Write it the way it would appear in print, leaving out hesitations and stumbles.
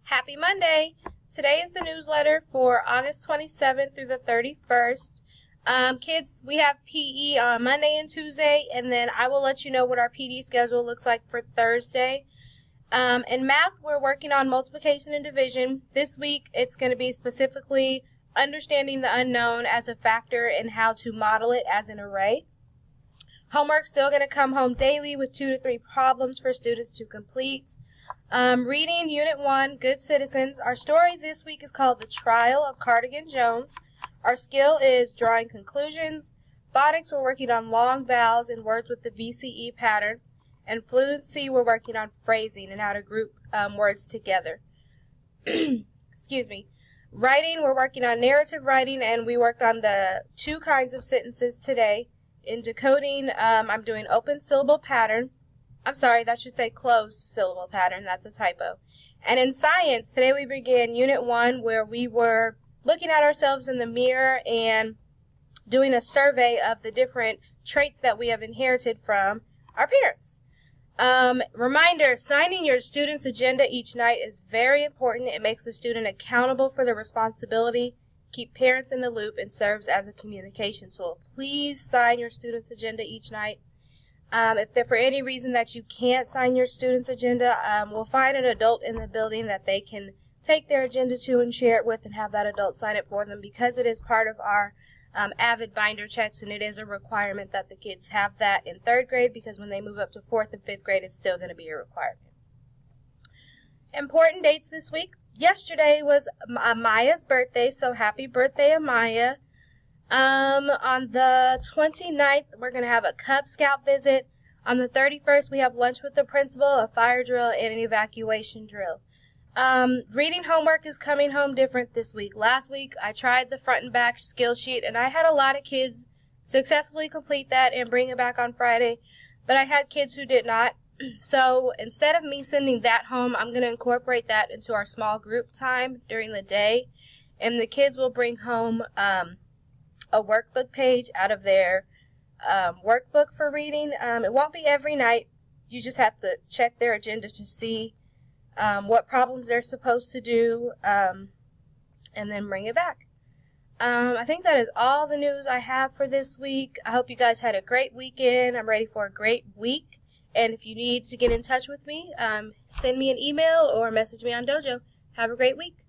Happy Monday! Today is the newsletter for August 27th through the 31st. Kids, we have PE on Monday and Tuesday, and then I will let you know what our PD schedule looks like for Thursday. In math, we're working on multiplication and division. This week, it's going to be specifically understanding the unknown as a factor and how to model it as an array. Homework's still going to come home daily with 2 to 3 problems for students to complete. Reading Unit 1, Good Citizens. Our story this week is called The Trial of Cardigan Jones. Our skill is drawing conclusions. Phonics, we're working on long vowels and words with the VCE pattern. And fluency, we're working on phrasing and how to group words together. Excuse me. Writing, we're working on narrative writing, and we worked on the 2 kinds of sentences today. In decoding, I'm doing open syllable pattern. I'm sorry, that should say closed syllable pattern. That's a typo. And in science, today we began Unit 1, where we were looking at ourselves in the mirror and doing a survey of the different traits that we have inherited from our parents. Reminder, signing your student's agenda each night is very important. It makes the student accountable for the responsibility, keep parents in the loop, and serves as a communication tool. Please sign your student's agenda each night. If there for any reason that you can't sign your student's agenda, we'll find an adult in the building that they can take their agenda to and share it with and have that adult sign it for them, because it is part of our AVID binder checks, and it is a requirement that the kids have that in 3rd grade, because when they move up to 4th and 5th grade, it's still going to be a requirement. Important dates this week. Yesterday was Amaya's birthday, so happy birthday, Amaya. On the 29th, we're going to have a Cub Scout visit. On the 31st, we have lunch with the principal, a fire drill, and an evacuation drill. Reading homework is coming home different this week. Last week, I tried the front and back skill sheet, and I had a lot of kids successfully complete that and bring it back on Friday, but I had kids who did not. So instead of me sending that home, I'm going to incorporate that into our small group time during the day, and the kids will bring home a workbook page out of their workbook for reading. It won't be every night. You just have to check their agenda to see what problems they're supposed to do, and then bring it back. I think that is all the news I have for this week. I hope you guys had a great weekend. I'm ready for a great week. And if you need to get in touch with me, send me an email or message me on Dojo. Have a great week.